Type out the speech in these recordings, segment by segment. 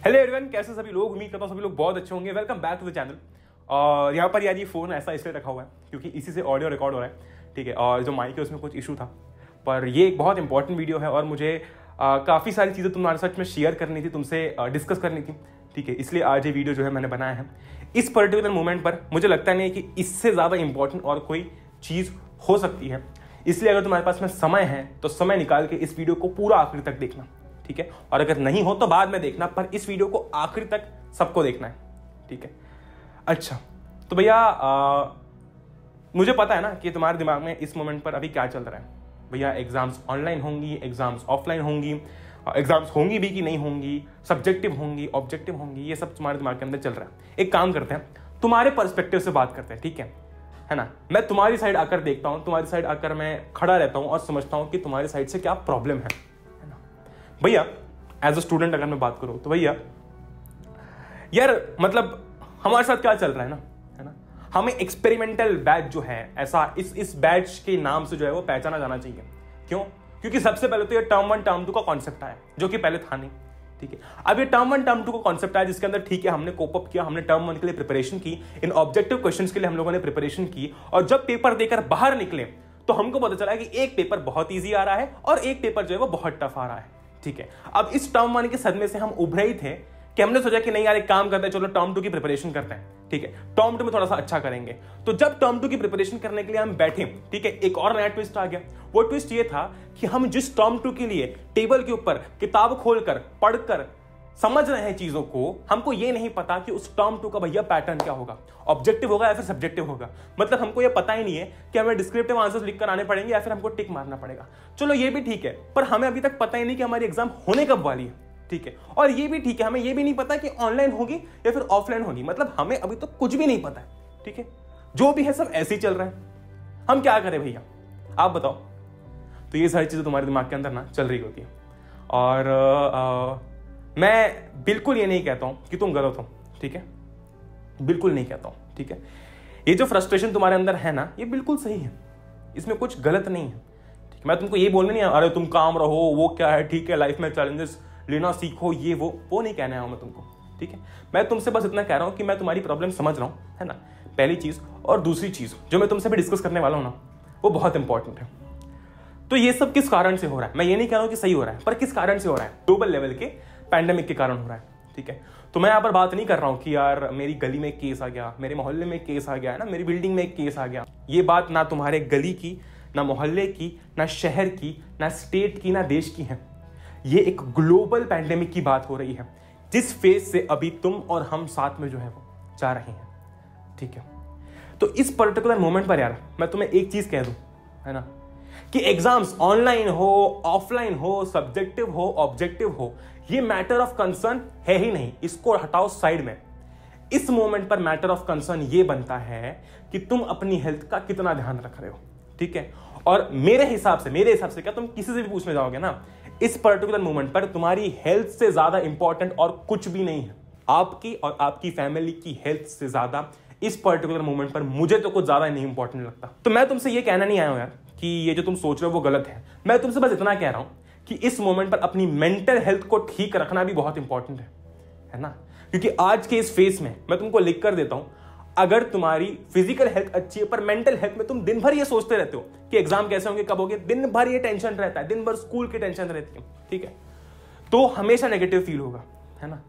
Hello everyone, कैसे सभी लोग। उम्मीद करता हूँ सभी लोग बहुत अच्छे होंगे। Welcome back to the channel. और यहाँ पर यार ये फ़ोन ऐसा इसलिए रखा हुआ है क्योंकि इसी से ऑडियो रिकॉर्ड हो रहा है, ठीक है। और जो माइक है उसमें कुछ इशू था, पर ये एक बहुत इंपॉर्टेंट वीडियो है और मुझे काफ़ी सारी चीज़ें तुम्हारे साथ में शेयर करनी थी, तुमसे डिस्कस करनी थी, ठीक है। इसलिए आज ये वीडियो जो है मैंने बनाया है। इस पर्टिकुलर मोमेंट पर मुझे लगता नहीं है कि इससे ज़्यादा इंपॉर्टेंट और कोई चीज़ हो सकती है। इसलिए अगर तुम्हारे पास में समय है तो समय निकाल के इस वीडियो को पूरा आखिर तक देखना, ठीक है। और अगर नहीं हो तो बाद में देखना, पर इस वीडियो को आखिर तक सबको देखना है, ठीक है। अच्छा, तो भैया मुझे पता है ना कि तुम्हारे दिमाग में इस मोमेंट पर अभी क्या चल रहा है। भैया एग्जाम्स ऑनलाइन होंगी, एग्जाम्स ऑफलाइन होंगी, एग्जाम्स होंगी भी कि नहीं होंगी, सब्जेक्टिव होंगी, ऑब्जेक्टिव होंगी, ये सब तुम्हारे दिमाग के अंदर चल रहा है। एक काम करते हैं, तुम्हारे पर्सपेक्टिव से बात करते हैं, ठीक है ना। मैं तुम्हारी साइड आकर देखता हूं, तुम्हारी साइड आकर मैं खड़ा रहता हूं और समझता हूं कि तुम्हारी साइड से क्या प्रॉब्लम है ना। भैया एज अ स्टूडेंट अगर मैं बात करूं तो भैया यार मतलब हमारे साथ क्या चल रहा है ना, हमें एक्सपेरिमेंटल बैच जो है ऐसा इस बैच के नाम से जो है वो पहचाना जाना चाहिए। क्यों? क्योंकि सबसे पहले तो ये टर्म 1 टर्म 2 का कॉन्सेप्ट आया, जो कि पहले था नहीं, ठीक है। अब ये टर्म 1 टर्म 2 का कॉन्सेप्ट आया जिसके अंदर ठीक है हमने कोप अप किया, हमने टर्म 1 के लिए प्रिपरेशन की, इन ऑब्जेक्टिव क्वेश्चंस के लिए हम लोगों ने प्रिपरेशन की, और जब पेपर देकर बाहर निकले तो हमको पता चला कि एक पेपर बहुत ईजी आ रहा है और एक पेपर जो है वो बहुत टफ आ रहा है, ठीक है। अब इस टर्म 1 के सदमे से हम उभरे ही थे कि हमने सोचा कि नहीं यार एक काम करते हैं, चलो टर्म 2 की प्रिपरेशन करते हैं, ठीक है। टर्म 2 में थोड़ा सा अच्छा करेंगे। तो जब टर्म 2 की प्रिपरेशन करने के लिए हम बैठे, ठीक है, एक और नया ट्विस्ट आ गया। वो ट्विस्ट ये था कि हम जिस टर्म 2 के लिए टेबल के ऊपर किताब खोलकर पढ़कर समझ रहे हैं चीजों को, हमको ये नहीं पता कि उस टर्म 2 का भैया पैटर्न क्या होगा, ऑब्जेक्टिव होगा या फिर सब्जेक्टिव होगा। मतलब हमको ये पता ही नहीं है कि हमें डिस्क्रिप्टिव आंसर्स लिखकर आने पड़ेंगे या फिर हमको टिक मारना पड़ेगा। चलो ये भी ठीक है, पर हमें अभी तक पता ही नहीं कि हमारी एग्जाम होने कब वाली है, ठीक है। और ये भी ठीक है, हमें ये भी नहीं पता कि ऑनलाइन होगी या फिर ऑफलाइन होगी। मतलब हमें अभी तो कुछ भी नहीं पता है, ठीक है। जो भी है सब ऐसे ही चल रहा है। हम क्या करें भैया, आप बताओ। तो ये सारी चीजें तुम्हारे दिमाग के अंदर ना चल रही होती है। और मैं बिल्कुल ये नहीं कहता हूं कि तुम गलत हो, ठीक है, बिल्कुल नहीं कहता हूं, ठीक है। ये जो फ्रस्ट्रेशन तुम्हारे अंदर है ना, ये बिल्कुल सही है, इसमें कुछ गलत नहीं है, ठीक है। मैं तुमको ये बोलने नहीं, अरे तुम काम रहो, वो क्या है, ठीक है, लाइफ में चैलेंजेस लेना सीखो, ये वो नहीं कहने आया हूं मैं तुमको, ठीक है। मैं तुमसे बस इतना कह रहा हूं कि मैं तुम्हारी प्रॉब्लम समझ रहा हूं, है ना, पहली चीज। और दूसरी चीज जो मैं तुमसे भी डिस्कस करने वाला हूं ना, वो बहुत इंपॉर्टेंट है। तो ये सब किस कारण से हो रहा है, मैं ये नहीं कह रहा हूं कि सही हो रहा है, पर किस कारण से हो रहा है। ग्लोबल लेवल के पैंडेमिक के कारण हो रहा है, ठीक है। तो मैं यहां पर बात नहीं कर रहा हूं कि यार मेरी गली में एक केस आ गया, मेरे मोहल्ले में एक केस आ गया, है ना, मेरी बिल्डिंग में एक केस आ गया। ये बात ना तुम्हारे गली की, ना मोहल्ले की, ना शहर की, ना स्टेट की, ना देश की है। ये एक ग्लोबल पैंडेमिक की बात हो रही है, जिस फेज से अभी तुम और हम साथ में जो है वो जा रहे हैं, ठीक है। तो इस पर्टिकुलर मोमेंट पर यार मैं तुम्हें एक चीज कह दूं, है ना, कि एग्जाम्स ऑनलाइन हो, ऑफलाइन हो, सब्जेक्टिव हो, ऑब्जेक्टिव हो, ये मैटर ऑफ कंसर्न है ही नहीं। इसको हटाओ साइड में। इस मोमेंट पर मैटर ऑफ कंसर्न ये बनता है कि तुम अपनी हेल्थ का कितना ध्यान रख रहे हो, ठीक है। और मेरे हिसाब से क्या तुम किसी से भी पूछने जाओगे ना, इस पर्टिकुलर मोमेंट पर तुम्हारी हेल्थ से ज्यादा इंपॉर्टेंट और कुछ भी नहीं है। आपकी और आपकी फैमिली की हेल्थ से ज्यादा इस पर्टिकुलर मोमेंट पर मुझे तो कुछ ज्यादा नहीं इंपॉर्टेंट लगता। तो मैं तुमसे ये कहना नहीं आया हूं यार कि ये जो तुम सोच रहे हो वो गलत है। मैं तुमसे बस इतना कह रहा हूं कि इस मोमेंट पर अपनी मेंटल हेल्थ को ठीक रखना भी बहुत इंपॉर्टेंट है ना। क्योंकि आज के इस फेस में मैं तुमको लिख कर देता हूं, अगर तुम्हारी फिजिकल हेल्थ अच्छी है पर मेंटल हेल्थ में तुम दिन भर ये सोचते रहते हो कि एग्जाम कैसे होंगे, कब होंगे, दिन भर ये टेंशन रहता है, दिन भर स्कूल की टेंशन रहती है, ठीक है, तो हमेशा नेगेटिव फील होगा, है ना।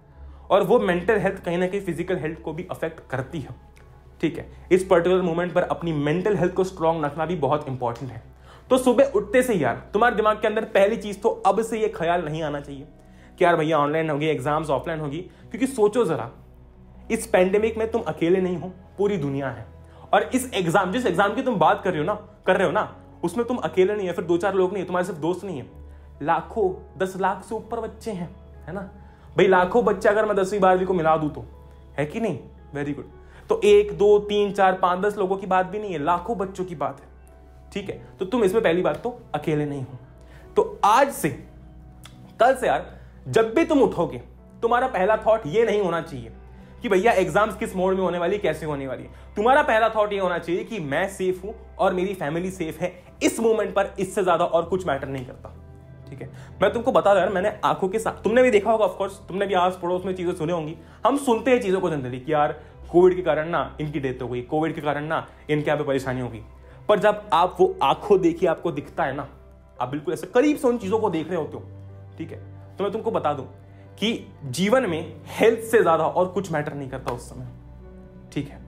और वो मेंटल हेल्थ कहीं ना कहीं फिजिकल हेल्थ को भी अफेक्ट करती है, ठीक है। इस पर्टिकुलर मोमेंट पर अपनी मेंटल हेल्थ को स्ट्रांग रखना भी बहुत इंपॉर्टेंट है। तो सुबह उठते से यार तुम्हारे दिमाग के अंदर पहली चीज तो अब से ये ख्याल नहीं आना चाहिए कि यार भैया ऑनलाइन होगी, एग्जाम्स ऑफलाइन होगी। क्योंकि सोचो जरा, इस पैंडेमिक में तुम अकेले नहीं हो, पूरी दुनिया है। और जिस एग्जाम की तुम बात कर रहे हो ना, उसमें तुम अकेले नहीं है, फिर 2-4 लोग नहीं है, तुम्हारे सिर्फ दोस्त नहीं है, लाखों 10 लाख से ऊपर बच्चे हैं, है ना भाई। लाखों बच्चे अगर मैं 10वीं 12वीं को मिला दूं तो, है कि नहीं, वेरी गुड। तो 1 2 3 4 5 10 लोगों की बात भी नहीं है, लाखों बच्चों की बात है, ठीक है। तो तुम इसमें पहली बात तो अकेले नहीं हो। तो आज से कल से यार जब भी तुम उठोगे, तुम्हारा पहला थॉट ये नहीं होना चाहिए कि भैया एग्जाम्स किस मोड में होने वाली, कैसे होने वाली है। तुम्हारा पहला थॉट ये होना चाहिए कि मैं सेफ हूं और मेरी फैमिली सेफ है। इस मोमेंट पर इससे ज्यादा और कुछ मैटर नहीं करता, ठीक है। मैं तुमको बता रहा यार, मैंने आंखों के साथ, तुमने भी देखा होगा ऑफकोर्स, तुमने भी आस पड़ोस में चीजें सुनी होंगी। हम सुनते हैं चीजों को जनरली कि यार कोविड के कारण ना इनकी डेथ हो गई, कोविड के कारण ना इनके यहाँ पे परेशानी होगी। पर जब आप वो आंखों देखिए आपको दिखता है ना, आप बिल्कुल ऐसे करीब से उन चीजों को देख रहे होते हो, ठीक है। तो मैं तुमको बता दूं कि जीवन में हेल्थ से ज्यादा और कुछ मैटर नहीं करता उस समय, ठीक है।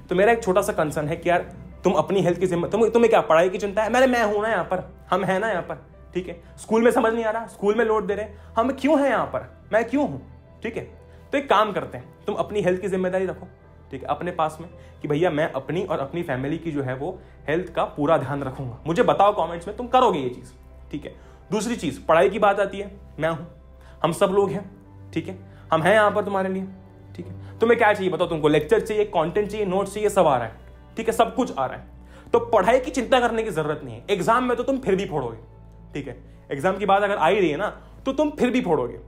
तो मेरा एक छोटा सा कंसर्न है कि यार तुम अपनी हेल्थ की जिम्मे, तुम्हें क्या पढ़ाई की चिंता है? मैं हूं ना यहाँ पर, हम है ना यहाँ पर, ठीक है। स्कूल में समझ नहीं आ रहा, स्कूल में लोड दे रहे, हम क्यों हैं यहाँ पर, मैं क्यों हूं, ठीक है। तो एक काम करते हैं, तुम अपनी हेल्थ की जिम्मेदारी रखो, ठीक है, अपने पास में कि भैया मैं अपनी और अपनी फैमिली की जो है वो हेल्थ का पूरा ध्यान रखूंगा। मुझे बताओ कमेंट्स में तुम करोगे ये चीज, ठीक है। दूसरी चीज, पढ़ाई की बात आती है, मैं हूं, हम सब लोग हैं, ठीक है, हम हैं यहाँ पर तुम्हारे लिए, ठीक है। तुम्हें क्या चाहिए बताओ? तुमको लेक्चर चाहिए, कंटेंट चाहिए, नोट्स चाहिए, सब आ रहा है, ठीक है, सब कुछ आ रहा है। तो पढ़ाई की चिंता करने की जरूरत नहीं है। एग्जाम में तो तुम फिर भी फोड़ोगे, ठीक है, एग्जाम की बात अगर आ ही रही है ना तो तुम फिर भी फोड़ोगे,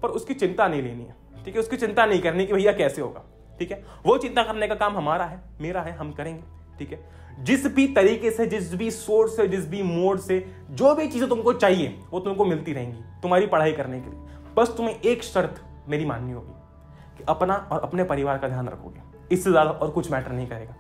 पर उसकी चिंता नहीं लेनी है, ठीक है। उसकी चिंता नहीं करनी कि भैया कैसे होगा, ठीक है। वो चिंता करने का काम हमारा है, मेरा है, हम करेंगे, ठीक है। जिस भी तरीके से, जिस भी सोर्स से, जिस भी मोड से जो भी चीजें तुमको चाहिए वो तुमको मिलती रहेंगी तुम्हारी पढ़ाई करने के लिए। बस तुम्हें एक शर्त मेरी माननी होगी कि अपना और अपने परिवार का ध्यान रखोगे, इससे ज्यादा और कुछ मैटर नहीं करेगा।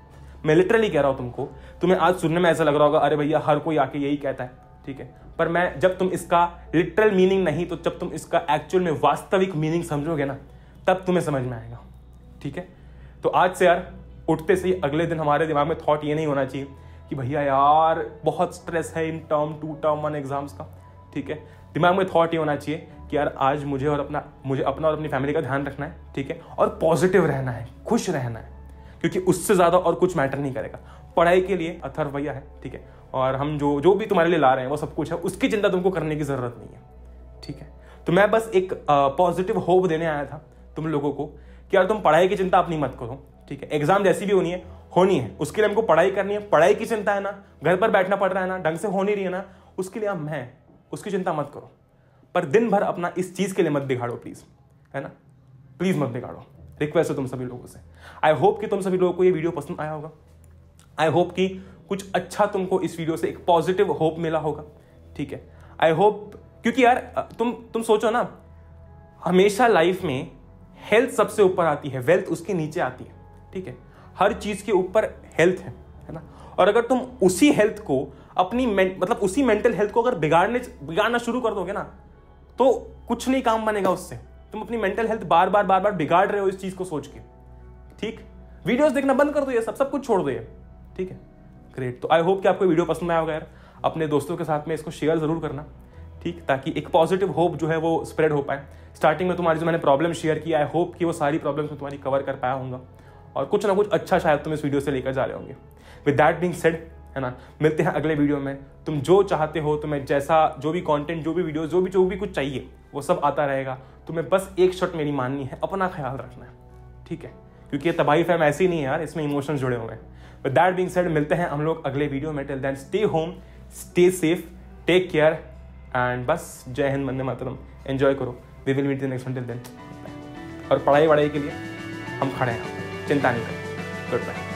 मैं लिटरली कह रहा हूं तुमको। तुम्हें आज सुनने में ऐसा लग रहा होगा अरे भैया हर कोई आके यही कहता है, ठीक है, पर मैं, जब तुम इसका लिटरल मीनिंग नहीं तो जब तुम इसका एक्चुअल में वास्तविक मीनिंग समझोगे ना, तब तुम्हें समझ में आएगा, ठीक है। तो आज से यार उठते से ही अगले दिन हमारे दिमाग में थॉट ये नहीं होना चाहिए कि भैया यार बहुत स्ट्रेस है इन टर्म 2 टर्म 1 एग्जाम्स का, ठीक है। दिमाग में थॉट ये होना चाहिए कि यार आज मुझे अपना और अपनी फैमिली का ध्यान रखना है, ठीक है, और पॉजिटिव रहना है, खुश रहना है, क्योंकि उससे ज्यादा और कुछ मैटर नहीं करेगा। पढ़ाई के लिए अथर्व भैया है, ठीक है, और हम जो भी तुम्हारे लिए ला रहे हैं वो सब कुछ है, उसकी चिंता तुमको करने की जरूरत नहीं है, ठीक है। तो मैं बस एक पॉजिटिव होप देने आया था तुम लोगों को कि यार तुम पढ़ाई की चिंता अपनी मत करो, ठीक है। एग्जाम जैसी भी होनी है, उसके लिए हमको पढ़ाई करनी है। पढ़ाई की चिंता है ना, घर पर बैठना पड़ रहा है ना, ढंग से हो नहीं रही है ना, उसके लिए हम हैं, उसकी चिंता मत करो। पर दिन भर अपना इस चीज के लिए मत बिगाड़ो प्लीज, है ना, प्लीज मत बिगाड़ो। रिक्वेस्ट है तुम सभी लोगों से। आई होप कि तुम सभी लोगों को ये वीडियो पसंद आया होगा। आई होप कि कुछ अच्छा तुमको इस वीडियो से एक पॉजिटिव होप मिला होगा, ठीक है। आई होप, क्योंकि यार तुम सोचो ना, हमेशा लाइफ में हेल्थ सबसे ऊपर आती है, वेल्थ उसके नीचे आती है, ठीक है। हर चीज के ऊपर हेल्थ है ना। और अगर तुम उसी हेल्थ को अपनी उसी मेंटल हेल्थ को अगर बिगाड़ना शुरू कर दोगे ना, तो कुछ नहीं काम बनेगा उससे। तुम अपनी मेंटल हेल्थ बार बार बिगाड़ रहे हो इस चीज को सोच के, ठीक। वीडियोस देखना बंद कर दो, ये सब कुछ छोड़ दो ये, ठीक है। ग्रेट। तो आई होप कि आपको वीडियो पसंद आया होगा यार। अपने दोस्तों के साथ में इसको शेयर जरूर करना, ठीक, ताकि एक पॉजिटिव होप जो है वो स्प्रेड हो पाए। स्टार्टिंग में तुम्हारी जो मैंने प्रॉब्लम शेयर की, आई होप कि वो सारी प्रॉब्लम्स में तुम्हारी कवर कर पाया होगा और कुछ ना कुछ अच्छा शायद तुम इस वीडियो से लेकर जा रहे होंगे। विद दैट बीइंग सेड, है ना, मिलते हैं अगले वीडियो में। तुम जो चाहते हो, तुम्हें जैसा जो भी कंटेंट, जो भी वीडियो, जो भी कुछ चाहिए वो सब आता रहेगा। तुम्हें बस एक शर्त मेरी माननी है, अपना ख्याल रखना है, ठीक है, क्योंकि ये तबाही फैम ऐसी नहीं है यार, इसमें इमोशंस जुड़े हुए हैं। विद दैट बीइंग सेड, मिलते हैं हम लोग अगले वीडियो में। Till then stay home, stay safe, take care and बस जय हिंद, वंदे मातरम। एंजॉय करो। We will meet the next one. Till then, और पढ़ाई वढ़ाई के लिए हम खड़े हैं, चिंता नहीं करें। Good bye.